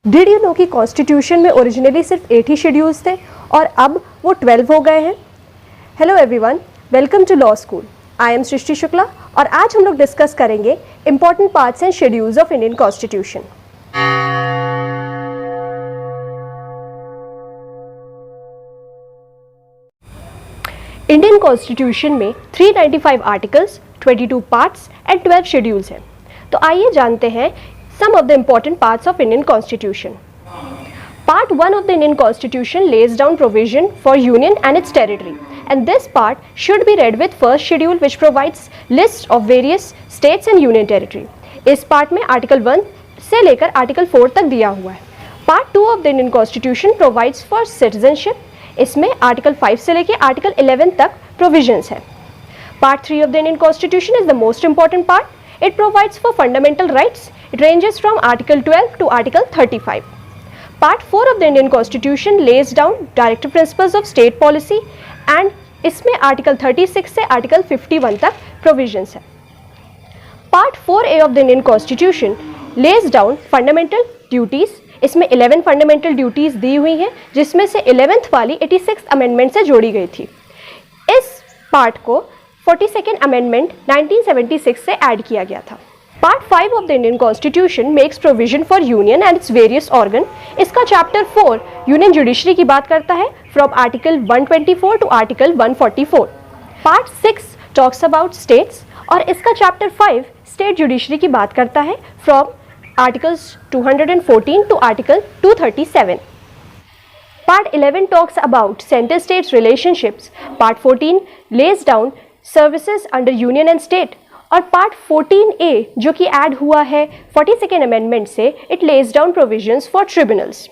Did you know कि constitution में originally सिर्फ 8 ही शेड्यूल्स थे और अब वो 12 हो गए हैं। Hello everyone, welcome to law school. I am Srishti Shukla और आज हम लोग डिस्कस करेंगे important parts and schedules of Indian constitution. Indian constitution में 395 आर्टिकल्स, 22 पार्ट्स एंड 12 शेड्यूल्स हैं। तो आइए जानते हैं some of the important parts of Indian Constitution. Part 1 of the Indian Constitution lays down provision for Union and its territory, and this part should be read with first schedule, which provides list of various states and Union territory. इस part में Article 1 से लेकर Article 4 तक दिया हुआ है। Part 2 of the Indian Constitution provides for citizenship. इसमें Article 5 से लेकर Article 11 तक provisions है। Part 3 of the Indian Constitution is the most important part. It provides for fundamental rights. It ranges from Article 12 to Article 35. Part 4 of the Indian Constitution lays down directive principles of state policy and इसमें Article 36 से Article 51 तक provisions है। Part 4A of the Indian Constitution lays down fundamental duties. इसमें 11 fundamental duties दी हुई हैं, जिसमें से 11th वाली 86th amendment से जोड़ी गई थी। इस part को 42nd amendment 1976 से ऐड किया गया था। Part 5 of the Indian Constitution makes provision for Union and its various organ. इसका Chapter 4 Union Judiciary की बात करता है from Article 124 to Article 144. Part 6 talks about states और इसका Chapter 5 State Judiciary की बात करता है from Articles 214 to Article 237. Part 11 talks about center-states relationships. Part 14 lays down services under Union and state. और पार्ट 14A जो कि ऐड हुआ है 42nd अमेंडमेंट से, it lays down provisions for tribunals.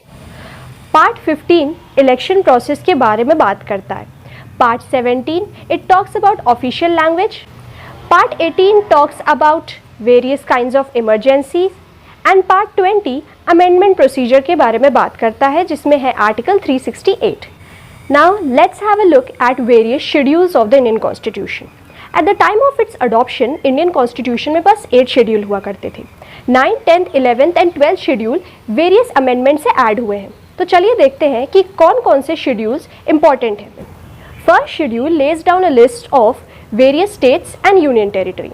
Part 15 election process के बारे में बात करता है। Part 17 it talks about official language. Part 18 talks about various kinds of emergencies and part 20 amendment procedure के बारे में बात करता है, जिसमें है article 368। Now let's have a look at various schedules of the Indian constitution. At the time of its adoption Indian constitution में बस 8 शेड्यूल हुआ करते थे। 9, 10, 11 एंड 12 शेड्यूल वेरियस अमेंडमेंट से ऐड हुए हैं। तो चलिए देखते हैं कि कौन कौन से शेड्यूल्स इंपॉर्टेंट हैं। First schedule lays down a list of various states and union territory.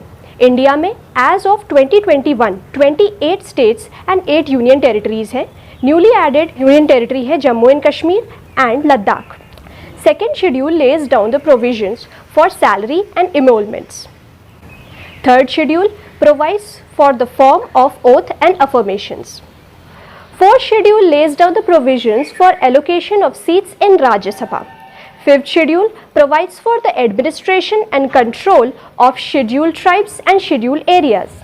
India में as of 2021 28 states and 8 union territories हैं। न्यूली एडेड यूनियन टेरिटरी है Jammu and Kashmir and Ladakh. Second schedule lays down the provisions for salary and emoluments. Third schedule provides for the form of oath and affirmations. Fourth schedule lays down the provisions for allocation of seats in Rajya Sabha. Fifth schedule provides for the administration and control of scheduled tribes and scheduled areas.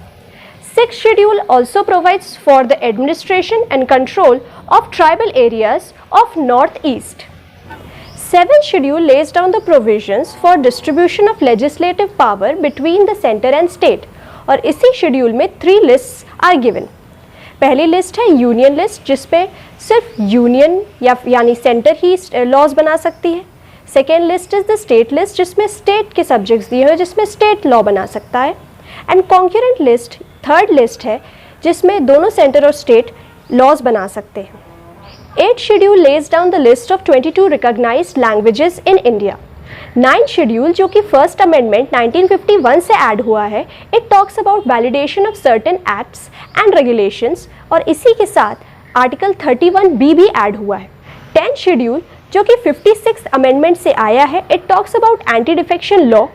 Sixth schedule also provides for the administration and control of tribal areas of Northeast. Seventh schedule lays down the provisions for distribution of legislative power between the center and state. और इसी schedule में 3 lists are given. पहली list है union list, जिसपे सिर्फ union यानी centre ही laws बना सकती है। Second list is the state list, जिसमें स्टेट के सब्जेक्ट्स दिए हुए, जिसमें स्टेट लॉ बना सकता है। And concurrent list third list है, जिसमें दोनों सेंटर और स्टेट लॉज बना सकते हैं। 8th schedule lays down the list of 22 recognized languages in India. 9th schedule जो कि फर्स्ट अमेंडमेंट 1951 से ऐड हुआ है, it talks about validation of certain acts and regulations और इसी के साथ आर्टिकल 31B भी ऐड हुआ है। 10th schedule जो कि 56th अमेंडमेंट से आया है, it talks about anti-defection law।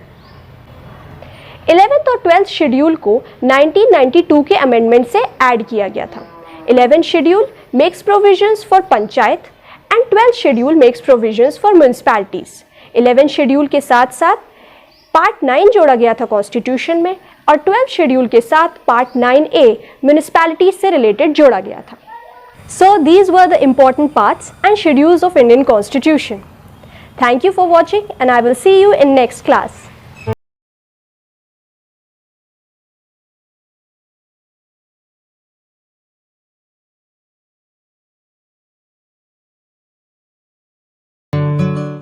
11th और 12th schedule को 1992 के अमेंडमेंट से ऐड किया गया था। 11th schedule makes provisions for panchayat and 12th schedule makes provisions for municipalities. 11th schedule के साथ साथ पार्ट 9 जोड़ा गया था कॉन्स्टिट्यूशन में और 12th schedule के साथ पार्ट 9A म्यूनिसिपैलिटीज से रिलेटेड जोड़ा गया था। So these were the important parts and schedules of Indian Constitution. Thank you for watching and I will see you in next class.